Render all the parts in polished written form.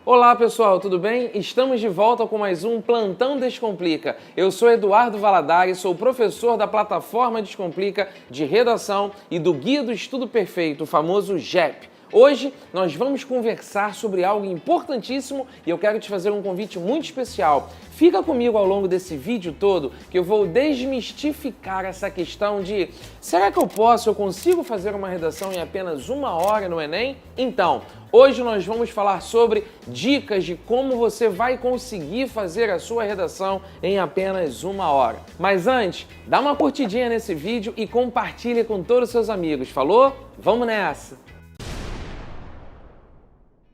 Olá pessoal, tudo bem? Estamos de volta com mais um Plantão Descomplica. Eu sou Eduardo Valadares, sou professor da plataforma Descomplica de redação e do Guia do Estudo Perfeito, o famoso GEP. Hoje nós vamos conversar sobre algo importantíssimo e eu quero te fazer um convite muito especial. Fica comigo ao longo desse vídeo todo que eu vou desmistificar essa questão de será que eu consigo fazer uma redação em apenas 1 hora no Enem? Então, hoje nós vamos falar sobre dicas de como você vai conseguir fazer a sua redação em apenas 1 hora. Mas antes, dá uma curtidinha nesse vídeo e compartilhe com todos os seus amigos. Falou? Vamos nessa!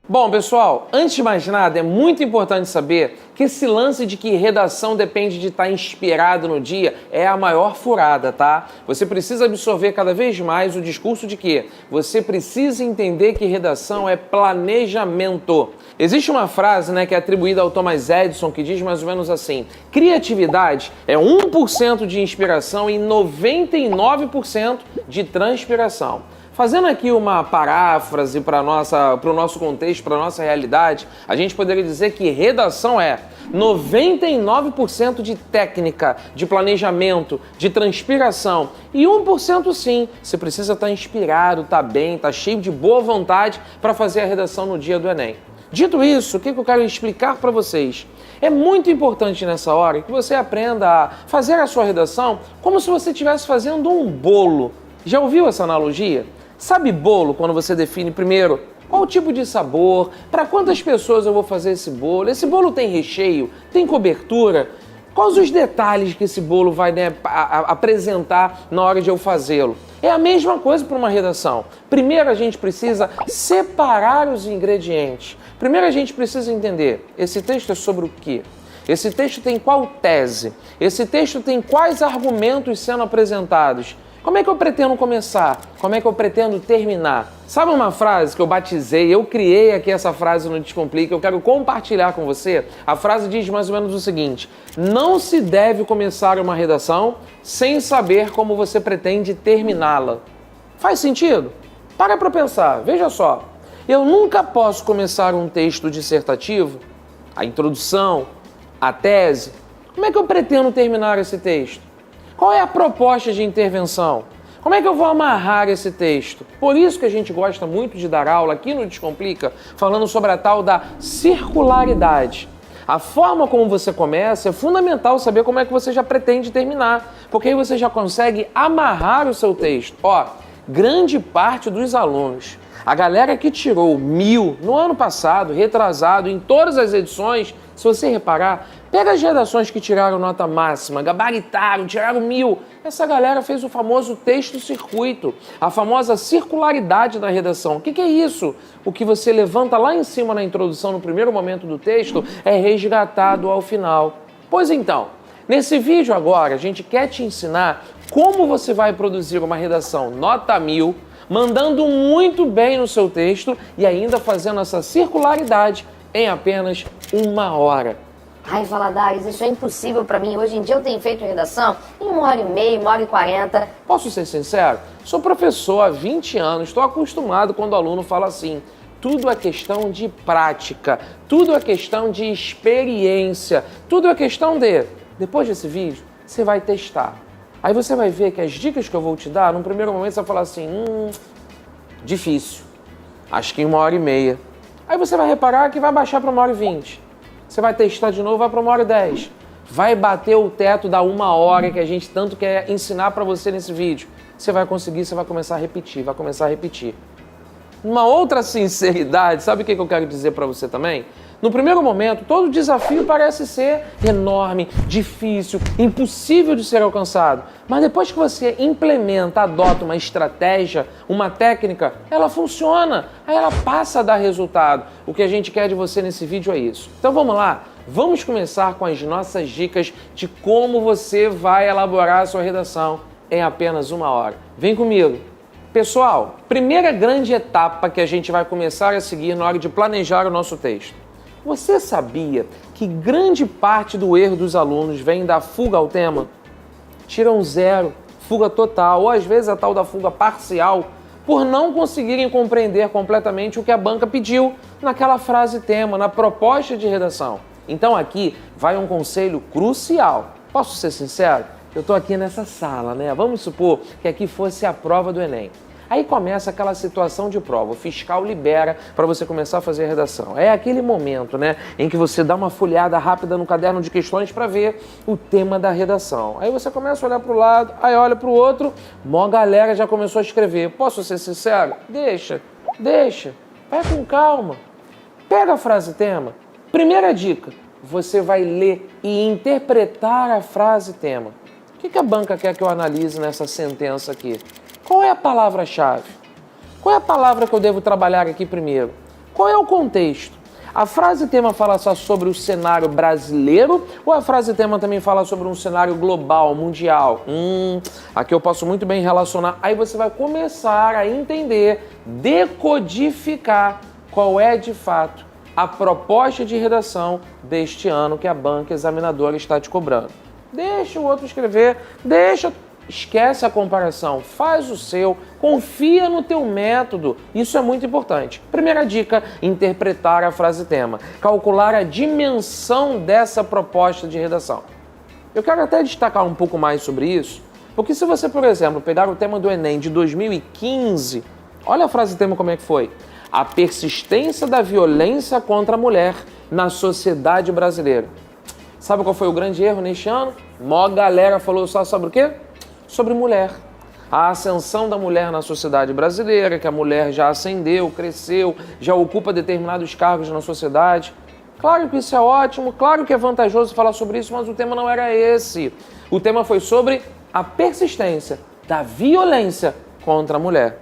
Bom, pessoal, antes de mais nada, é muito importante saber que esse lance de que redação depende de estar inspirado no dia é a maior furada, tá? Você precisa absorver cada vez mais o discurso de que você precisa entender que redação é planejamento. Existe uma frase, que é atribuída ao Thomas Edison que diz mais ou menos assim: criatividade é 1% de inspiração e 99% de transpiração. Fazendo aqui uma paráfrase para o nosso contexto, para a nossa realidade, a gente poderia dizer que redação é 99% de técnica, de planejamento, de transpiração e 1% sim, você precisa estar inspirado, estar bem, estar cheio de boa vontade para fazer a redação no dia do Enem. Dito isso, o que eu quero explicar para vocês? É muito importante nessa hora que você aprenda a fazer a sua redação como se você estivesse fazendo um bolo. Já ouviu essa analogia? Sabe bolo, quando você define primeiro qual tipo de sabor, para quantas pessoas eu vou fazer esse bolo, tem recheio, tem cobertura, quais os detalhes que esse bolo vai apresentar na hora de eu fazê-lo. É a mesma coisa para uma redação. Primeiro a gente precisa separar os ingredientes. Primeiro a gente precisa entender, esse texto é sobre o quê? Esse texto tem qual tese? Esse texto tem quais argumentos sendo apresentados? Como é que eu pretendo começar? Como é que eu pretendo terminar? Sabe uma frase que eu batizei, eu criei aqui essa frase no Descomplica, eu quero compartilhar com você? A frase diz mais ou menos o seguinte: não se deve começar uma redação sem saber como você pretende terminá-la. Faz sentido? Para pensar, veja só. Eu nunca posso começar um texto dissertativo, a introdução, a tese. Como é que eu pretendo terminar esse texto? Qual é a proposta de intervenção? Como é que eu vou amarrar esse texto? Por isso que a gente gosta muito de dar aula aqui no Descomplica, falando sobre a tal da circularidade. A forma como você começa é fundamental saber como é que você já pretende terminar, porque aí você já consegue amarrar o seu texto. Grande parte dos alunos, a galera que tirou 1000 no ano passado, retrasado, em todas as edições, se você reparar, pega as redações que tiraram nota máxima, gabaritaram, tiraram 1000. Essa galera fez o famoso texto-circuito, a famosa circularidade da redação. O que é isso? O que você levanta lá em cima na introdução, no primeiro momento do texto, é resgatado ao final. Pois então, nesse vídeo agora, a gente quer te ensinar como você vai produzir uma redação nota 1000, mandando muito bem no seu texto e ainda fazendo essa circularidade em apenas 1 hora. Ai, Valadares, isso é impossível para mim. Hoje em dia eu tenho feito redação em 1h30, 1h40. Posso ser sincero? Sou professor há 20 anos, estou acostumado quando o aluno fala assim: tudo é questão de prática, tudo é questão de experiência, tudo é questão de... Depois desse vídeo, você vai testar. Aí você vai ver que as dicas que eu vou te dar, num primeiro momento você vai falar assim, difícil, acho que em 1h30. Aí você vai reparar que vai baixar para 1h20. Você vai testar de novo, vai para 1h10. Vai bater o teto da 1 hora que a gente tanto quer ensinar para você nesse vídeo. Você vai conseguir, você vai começar a repetir, Uma outra sinceridade, sabe o que eu quero dizer para você também? No primeiro momento, todo desafio parece ser enorme, difícil, impossível de ser alcançado. Mas depois que você implementa, adota uma estratégia, uma técnica, ela funciona, aí ela passa a dar resultado. O que a gente quer de você nesse vídeo é isso. Então vamos lá, vamos começar com as nossas dicas de como você vai elaborar a sua redação em apenas 1 hora. Vem comigo. Pessoal, primeira grande etapa que a gente vai começar a seguir na hora de planejar o nosso texto. Você sabia que grande parte do erro dos alunos vem da fuga ao tema? Tiram 0, fuga total, ou às vezes a tal da fuga parcial. por não conseguirem compreender completamente o que a banca pediu naquela frase tema, na proposta de redação. Então aqui vai um conselho crucial. Posso ser sincero? Eu estou aqui nessa sala, né? Vamos supor que aqui fosse a prova do Enem. Aí começa aquela situação de prova, o fiscal libera para você começar a fazer a redação. É aquele momento, né, em que você dá uma folheada rápida no caderno de questões para ver o tema da redação. Aí você começa a olhar para o lado, aí olha para o outro, mó galera já começou a escrever. Posso ser sincero? Deixa, vai com calma. Pega a frase tema. Primeira dica, você vai ler e interpretar a frase tema. O que a banca quer que eu analise nessa sentença aqui? Qual é a palavra-chave? Qual é a palavra que eu devo trabalhar aqui primeiro? Qual é o contexto? A frase tema fala só sobre o cenário brasileiro ou a frase tema também fala sobre um cenário global, mundial? Aqui eu posso muito bem relacionar. Aí você vai começar a entender, decodificar qual é de fato a proposta de redação deste ano que a banca examinadora está te cobrando. Deixa o outro escrever, esquece a comparação, faz o seu, confia no teu método, isso é muito importante. Primeira dica, interpretar a frase tema, calcular a dimensão dessa proposta de redação. Eu quero até destacar um pouco mais sobre isso, porque se você, por exemplo, pegar o tema do Enem de 2015, olha a frase tema como é que foi. A persistência da violência contra a mulher na sociedade brasileira. Sabe qual foi o grande erro neste ano? Mó galera falou só sobre o quê? Sobre mulher. A ascensão da mulher na sociedade brasileira, que a mulher já ascendeu, cresceu, já ocupa determinados cargos na sociedade. Claro que isso é ótimo, claro que é vantajoso falar sobre isso, mas o tema não era esse. O tema foi sobre a persistência da violência contra a mulher.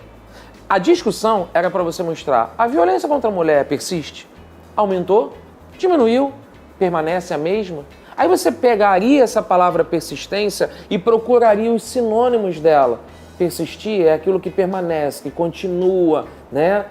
A discussão era para você mostrar, a violência contra a mulher persiste? Aumentou? Diminuiu? Permanece a mesma? Aí você pegaria essa palavra persistência e procuraria os sinônimos dela. Persistir é aquilo que permanece, que continua, né?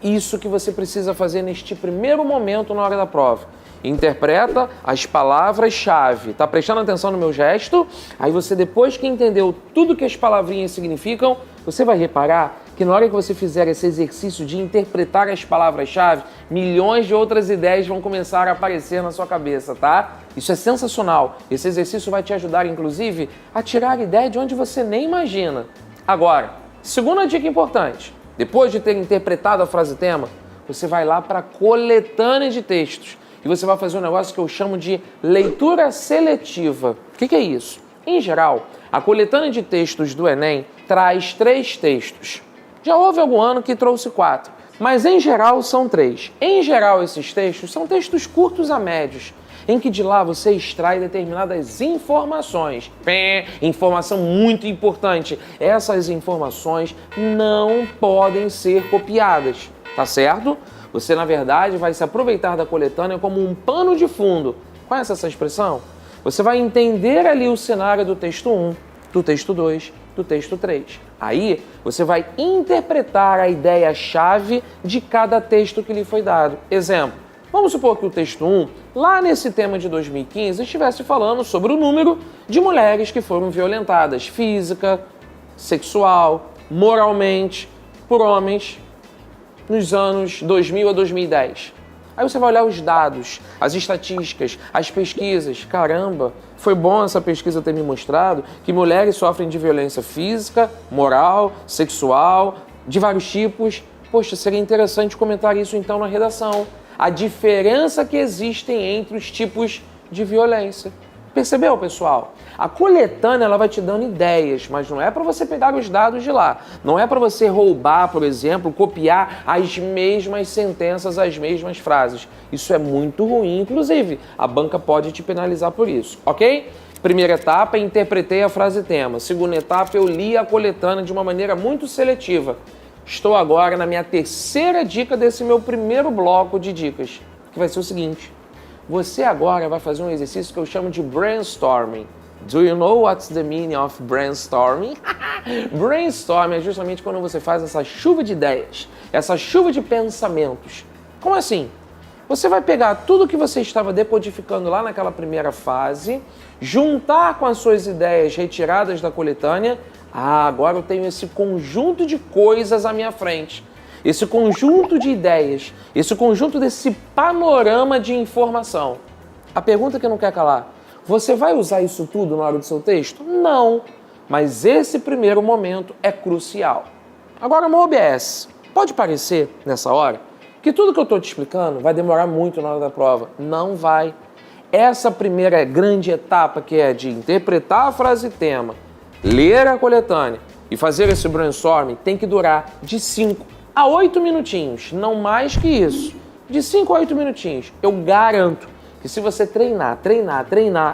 Isso que você precisa fazer neste primeiro momento na hora da prova. Interpreta as palavras-chave. Tá prestando atenção no meu gesto? Aí você, depois que entendeu tudo que as palavrinhas significam, você vai reparar que na hora que você fizer esse exercício de interpretar as palavras-chave, milhões de outras ideias vão começar a aparecer na sua cabeça, tá? Isso é sensacional. Esse exercício vai te ajudar, inclusive, a tirar a ideia de onde você nem imagina. Agora, segunda dica importante. Depois de ter interpretado a frase tema, você vai lá para a coletânea de textos e você vai fazer um negócio que eu chamo de leitura seletiva. O que é isso? Em geral, a coletânea de textos do Enem traz 3 textos. Já houve algum ano que trouxe 4, mas em geral são 3. Em geral, esses textos são textos curtos a médios, em que de lá você extrai determinadas informações. Informação muito importante. Essas informações não podem ser copiadas, tá certo? Você, na verdade, vai se aproveitar da coletânea como um pano de fundo. Conhece essa expressão? Você vai entender ali o cenário do texto 1, do texto 2, do texto 3. Aí, você vai interpretar a ideia-chave de cada texto que lhe foi dado. Exemplo, vamos supor que o texto 1, lá nesse tema de 2015, estivesse falando sobre o número de mulheres que foram violentadas física, sexual, moralmente, por homens nos anos 2000 a 2010. Aí você vai olhar os dados, as estatísticas, as pesquisas. Caramba, foi bom essa pesquisa ter me mostrado que mulheres sofrem de violência física, moral, sexual, de vários tipos. Poxa, seria interessante comentar isso então na redação. A diferença que existem entre os tipos de violência. Percebeu, pessoal? A coletânea ela vai te dando ideias, mas não é para você pegar os dados de lá. Não é para você roubar, por exemplo, copiar as mesmas sentenças, as mesmas frases. Isso é muito ruim, inclusive. A banca pode te penalizar por isso, ok? Primeira etapa, interpretei a frase tema. Segunda etapa, eu li a coletânea de uma maneira muito seletiva. Estou agora na minha terceira dica desse meu primeiro bloco de dicas, que vai ser o seguinte. Você agora vai fazer um exercício que eu chamo de brainstorming. Do you know what's the meaning of brainstorming? Brainstorming é justamente quando você faz essa chuva de ideias, essa chuva de pensamentos. Como assim? Você vai pegar tudo que você estava decodificando lá naquela primeira fase, juntar com as suas ideias retiradas da coletânea. Agora eu tenho esse conjunto de coisas à minha frente, esse conjunto de ideias, esse conjunto desse panorama de informação. A pergunta que não quer calar: você vai usar isso tudo na hora do seu texto? Não, mas esse primeiro momento é crucial. Agora, no OBS, pode parecer, nessa hora, que tudo que eu estou te explicando vai demorar muito na hora da prova. Não vai. Essa primeira grande etapa, que é de interpretar a frase tema, ler a coletânea e fazer esse brainstorming, tem que durar de 5 a 8 minutinhos, não mais que isso. De 5 a 8 minutinhos. Eu garanto que se você treinar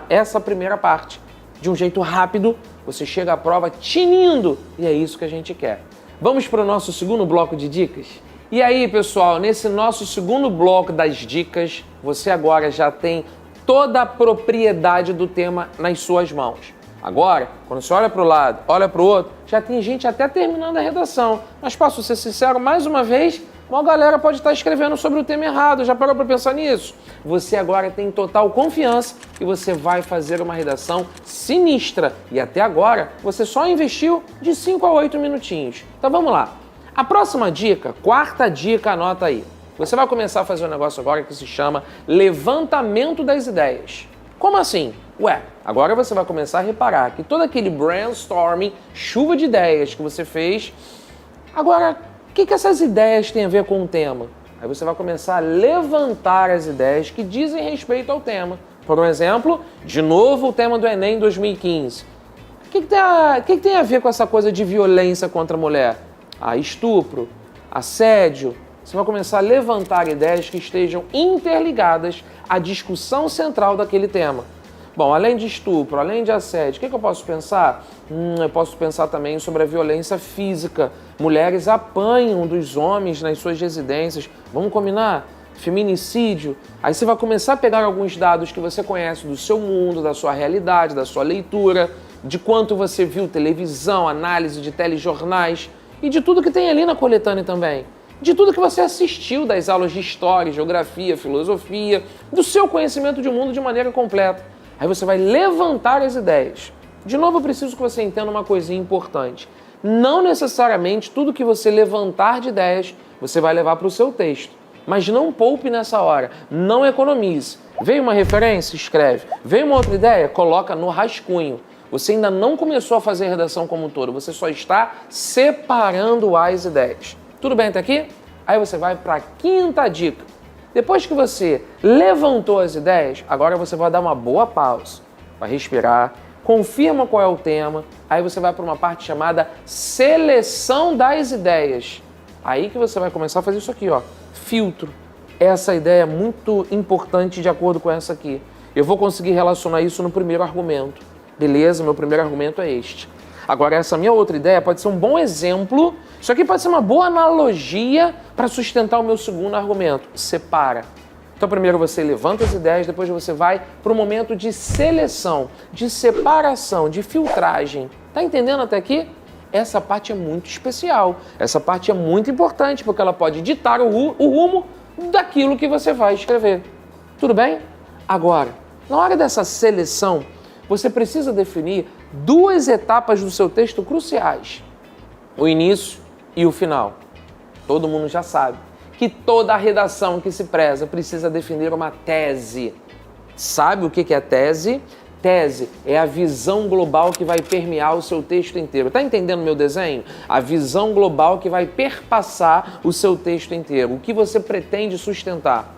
essa primeira parte de um jeito rápido, você chega à prova tinindo, e é isso que a gente quer. Vamos para o nosso segundo bloco de dicas? E aí, pessoal, nesse nosso segundo bloco das dicas, você agora já tem toda a propriedade do tema nas suas mãos. Agora, quando você olha para o lado, olha para o outro, já tem gente até terminando a redação. Mas posso ser sincero, mais uma vez, uma galera pode estar escrevendo sobre o tema errado. Já parou para pensar nisso? Você agora tem total confiança que você vai fazer uma redação sinistra. E até agora, você só investiu de 5 a 8 minutinhos. Então vamos lá. A próxima dica, quarta dica, anota aí. Você vai começar a fazer um negócio agora que se chama levantamento das ideias. Como assim? Ué, agora você vai começar a reparar que todo aquele brainstorming, chuva de ideias que você fez, agora, o que essas ideias têm a ver com o tema? Aí você vai começar a levantar as ideias que dizem respeito ao tema. Por exemplo, de novo o tema do Enem 2015. O que tem a ver com essa coisa de violência contra a mulher? Estupro, assédio. Você vai começar a levantar ideias que estejam interligadas à discussão central daquele tema. Bom, além de estupro, além de assédio, o que eu posso pensar? Eu posso pensar também sobre a violência física. Mulheres apanham dos homens nas suas residências. Vamos combinar? Feminicídio. Aí você vai começar a pegar alguns dados que você conhece do seu mundo, da sua realidade, da sua leitura, de quanto você viu televisão, análise de telejornais e de tudo que tem ali na coletânea também. De tudo que você assistiu das aulas de história, geografia, filosofia, do seu conhecimento de mundo de maneira completa. Aí você vai levantar as ideias. De novo, eu preciso que você entenda uma coisinha importante. Não necessariamente tudo que você levantar de ideias, você vai levar para o seu texto. Mas não poupe nessa hora, não economize. Veio uma referência? Escreve. Veio uma outra ideia? Coloca no rascunho. Você ainda não começou a fazer a redação como um todo, você só está separando as ideias. Tudo bem até aqui? Aí você vai para a quinta dica. Depois que você levantou as ideias, agora você vai dar uma boa pausa, vai respirar, confirma qual é o tema, aí você vai para uma parte chamada seleção das ideias. Aí que você vai começar a fazer isso aqui, ó, filtro. Essa ideia é muito importante de acordo com essa aqui. Eu vou conseguir relacionar isso no primeiro argumento. Beleza, meu primeiro argumento é este. Agora, essa minha outra ideia pode ser um bom exemplo, isso aqui pode ser uma boa analogia para sustentar o meu segundo argumento. Separa. Então, primeiro você levanta as ideias, depois você vai para o momento de seleção, de separação, de filtragem. Tá entendendo até aqui? Essa parte é muito especial. Essa parte é muito importante, porque ela pode ditar o rumo daquilo que você vai escrever. Tudo bem? Agora, na hora dessa seleção, você precisa definir duas etapas do seu texto cruciais: o início e o final. Todo mundo já sabe que toda a redação que se preza precisa definir uma tese. Sabe o que é tese? Tese é a visão global que vai permear o seu texto inteiro. Tá entendendo meu desenho? A visão global que vai perpassar o seu texto inteiro. O que você pretende sustentar?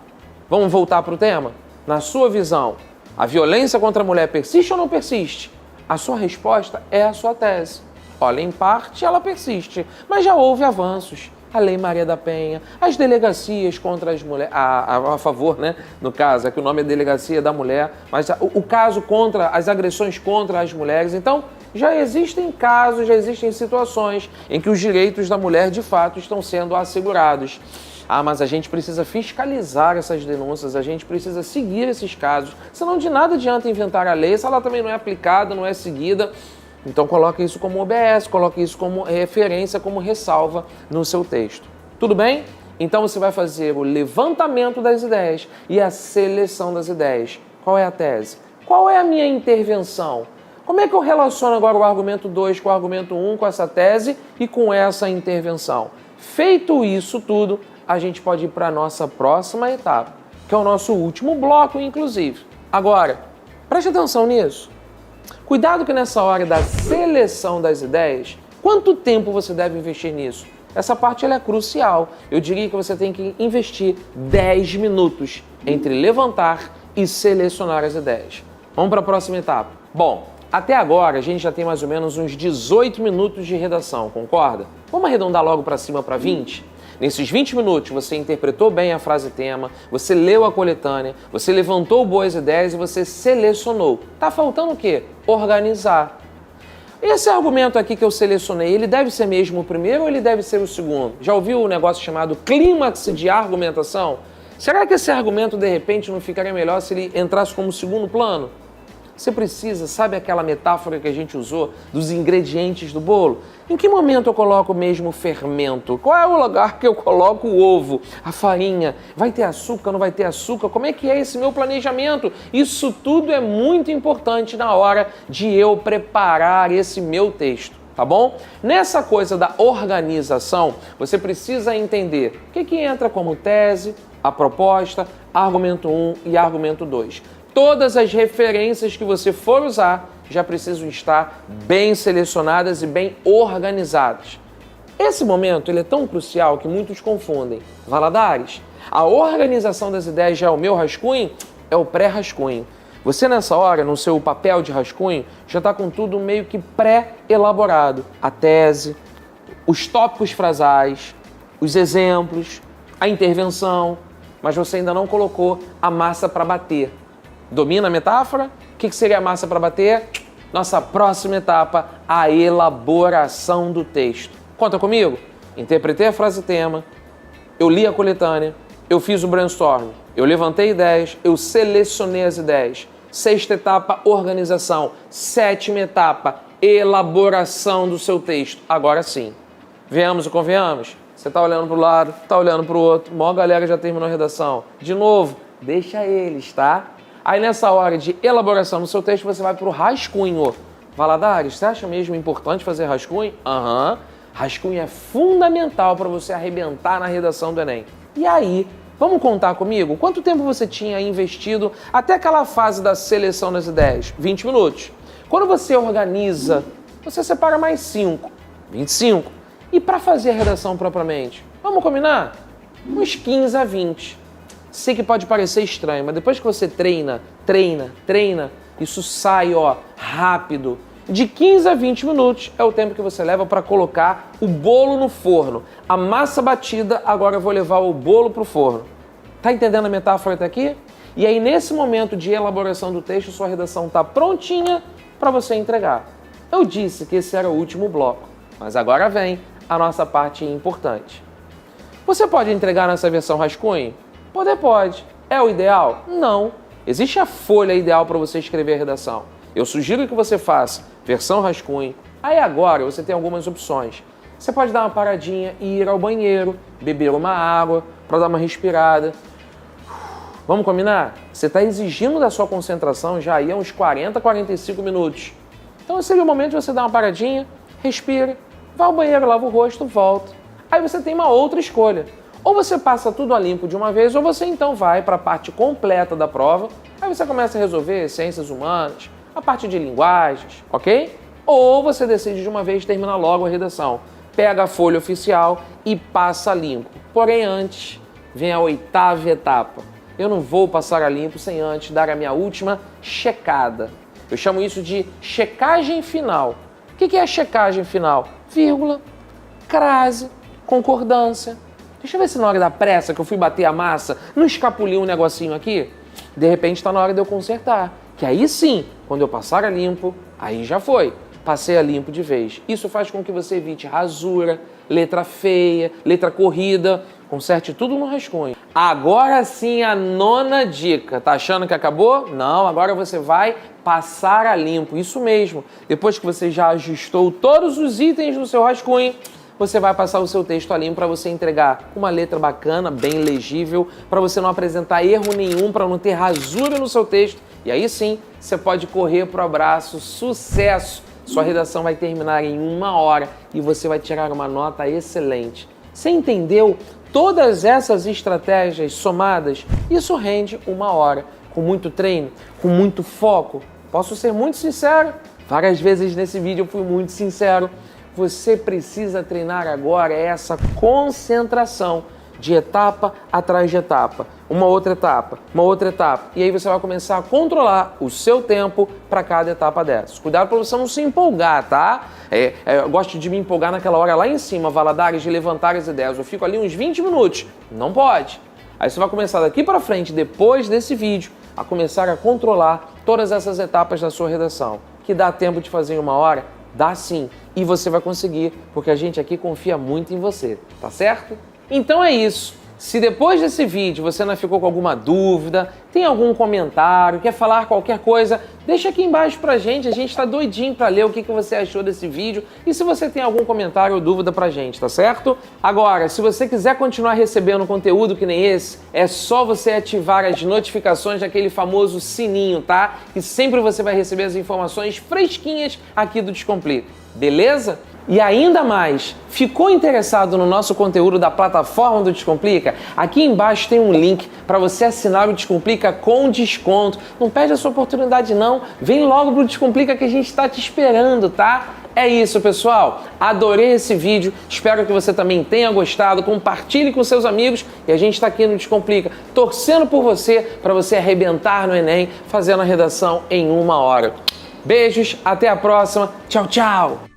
Vamos voltar para o tema? Na sua visão, a violência contra a mulher persiste ou não persiste? A sua resposta é a sua tese. Olha, em parte ela persiste, mas já houve avanços. A Lei Maria da Penha, as delegacias contra as mulheres, a favor, né? No caso, aqui o nome é Delegacia da Mulher, mas o caso contra as agressões contra as mulheres. Então, já existem casos, já existem situações em que os direitos da mulher, de fato, estão sendo assegurados. Mas a gente precisa fiscalizar essas denúncias, a gente precisa seguir esses casos, senão de nada adianta inventar a lei se ela também não é aplicada, não é seguida. Então coloque isso como OBS, coloque isso como referência, como ressalva no seu texto. Tudo bem? Então você vai fazer o levantamento das ideias e a seleção das ideias. Qual é a tese? Qual é a minha intervenção? Como é que eu relaciono agora o argumento 2 com o argumento 1, com essa tese e com essa intervenção? Feito isso tudo, a gente pode ir para a nossa próxima etapa, que é o nosso último bloco, inclusive. Agora, preste atenção nisso. Cuidado que nessa hora da seleção das ideias, quanto tempo você deve investir nisso? Essa parte ela é crucial. Eu diria que você tem que investir 10 minutos entre levantar e selecionar as ideias. Vamos para a próxima etapa. Bom, até agora a gente já tem mais ou menos uns 18 minutos de redação, concorda? Vamos arredondar logo para cima para 20? Nesses 20 minutos você interpretou bem a frase tema, você leu a coletânea, você levantou boas ideias e você selecionou. Tá faltando o quê? Organizar. Esse argumento aqui que eu selecionei, ele deve ser mesmo o primeiro ou ele deve ser o segundo? Já ouviu o negócio chamado clímax de argumentação? Será que esse argumento, de repente, não ficaria melhor se ele entrasse como segundo plano? Você precisa, sabe aquela metáfora que a gente usou dos ingredientes do bolo? Em que momento eu coloco mesmo o fermento? Qual é o lugar que eu coloco o ovo, a farinha? Vai ter açúcar, não vai ter açúcar? Como é que é esse meu planejamento? Isso tudo é muito importante na hora de eu preparar esse meu texto, tá bom? Nessa coisa da organização, você precisa entender o que entra como tese, a proposta, argumento 1 e argumento 2. Todas as referências que você for usar já precisam estar bem selecionadas e bem organizadas. Esse momento ele é tão crucial que muitos confundem. Valadares, a organização das ideias já é o meu rascunho? É o pré-rascunho. Você nessa hora, no seu papel de rascunho, já está com tudo meio que pré-elaborado. A tese, os tópicos frasais, os exemplos, a intervenção, mas você ainda não colocou a massa para bater. Domina a metáfora? O que seria a massa para bater? Nossa próxima etapa, a elaboração do texto. Conta comigo? Interpretei a frase tema, eu li a coletânea, eu fiz o brainstorm, eu levantei ideias, eu selecionei as ideias. Sexta etapa, organização. Sétima etapa, elaboração do seu texto. Agora sim. Venhamos e convenhamos? Você está olhando para o lado, está olhando para o outro, a maior galera já terminou a redação. De novo, deixa eles, tá? Aí nessa hora de elaboração do seu texto, você vai para o rascunho. Valadares, você acha mesmo importante fazer rascunho? Aham. Rascunho é fundamental para você arrebentar na redação do Enem. E aí, vamos contar comigo? Quanto tempo você tinha investido até aquela fase da seleção das ideias? 20 minutos. Quando você organiza, você separa mais 5, 25. E para fazer a redação propriamente? Vamos combinar? Uns 15 a 20. Sei que pode parecer estranho, mas depois que você treina, isso sai, rápido. De 15 a 20 minutos é o tempo que você leva para colocar o bolo no forno. A massa batida, agora eu vou levar o bolo para o forno. Tá entendendo a metáfora até aqui? E aí, nesse momento de elaboração do texto, sua redação está prontinha para você entregar. Eu disse que esse era o último bloco, mas agora vem a nossa parte importante. Você pode entregar nessa versão rascunho? Pode. É o ideal? Não. Existe a folha ideal para você escrever a redação. Eu sugiro que você faça versão rascunho. Aí agora você tem algumas opções. Você pode dar uma paradinha e ir ao banheiro, beber uma água para dar uma respirada. Vamos combinar? Você está exigindo da sua concentração já aí há uns 40, 45 minutos. Então seria o momento de você dar uma paradinha, respira, vai ao banheiro, lava o rosto, volta. Aí você tem uma outra escolha. Ou você passa tudo a limpo de uma vez, ou você então vai para a parte completa da prova, aí você começa a resolver ciências humanas, a parte de linguagens, ok? Ou você decide de uma vez terminar logo a redação. Pega a folha oficial e passa a limpo. Porém, antes, vem a oitava etapa. Eu não vou passar a limpo sem antes dar a minha última checada. Eu chamo isso de checagem final. O que é a checagem final? Vírgula, crase, concordância. Deixa eu ver se na hora da pressa que eu fui bater a massa, não escapuliu um negocinho aqui? De repente está na hora de eu consertar. Que aí sim, quando eu passar a limpo, aí já foi. Passei a limpo de vez. Isso faz com que você evite rasura, letra feia, letra corrida. Conserte tudo no rascunho. Agora sim a nona dica. Tá achando que acabou? Não, agora você vai passar a limpo. Isso mesmo. Depois que você já ajustou todos os itens do seu rascunho, você vai passar o seu texto a limpo para você entregar uma letra bacana, bem legível, para você não apresentar erro nenhum, para não ter rasura no seu texto. E aí sim, você pode correr pro abraço, sucesso! Sua redação vai terminar em 1 hora e você vai tirar uma nota excelente. Você entendeu? Todas essas estratégias somadas, isso rende 1 hora. Com muito treino, com muito foco. Posso ser muito sincero? Várias vezes nesse vídeo eu fui muito sincero. Você precisa treinar agora essa concentração de etapa atrás de etapa. Uma outra etapa, uma outra etapa. E aí você vai começar a controlar o seu tempo para cada etapa dessas. Cuidado para você não se empolgar, tá? Eu gosto de me empolgar naquela hora lá em cima, Valadares, de levantar as ideias. Eu fico ali uns 20 minutos. Não pode. Aí você vai começar daqui para frente, depois desse vídeo, a começar a controlar todas essas etapas da sua redação. Que dá tempo de fazer em 1 hora? Dá sim. E você vai conseguir, porque a gente aqui confia muito em você, tá certo? Então é isso. Se depois desse vídeo você não ficou com alguma dúvida, tem algum comentário, quer falar qualquer coisa, deixa aqui embaixo pra gente. A gente tá doidinho pra ler o que você achou desse vídeo e se você tem algum comentário ou dúvida pra gente, tá certo? Agora, se você quiser continuar recebendo conteúdo que nem esse, é só você ativar as notificações daquele famoso sininho, tá? E sempre você vai receber as informações fresquinhas aqui do Descomplica, beleza? E ainda mais, ficou interessado no nosso conteúdo da plataforma do Descomplica? Aqui embaixo tem um link para você assinar o Descomplica com desconto. Não perde essa oportunidade não, vem logo pro Descomplica que a gente está te esperando, tá? É isso, pessoal. Adorei esse vídeo, espero que você também tenha gostado. Compartilhe com seus amigos e a gente está aqui no Descomplica, torcendo por você, para você arrebentar no Enem, fazendo a redação em 1 hora. Beijos, até a próxima. Tchau, tchau!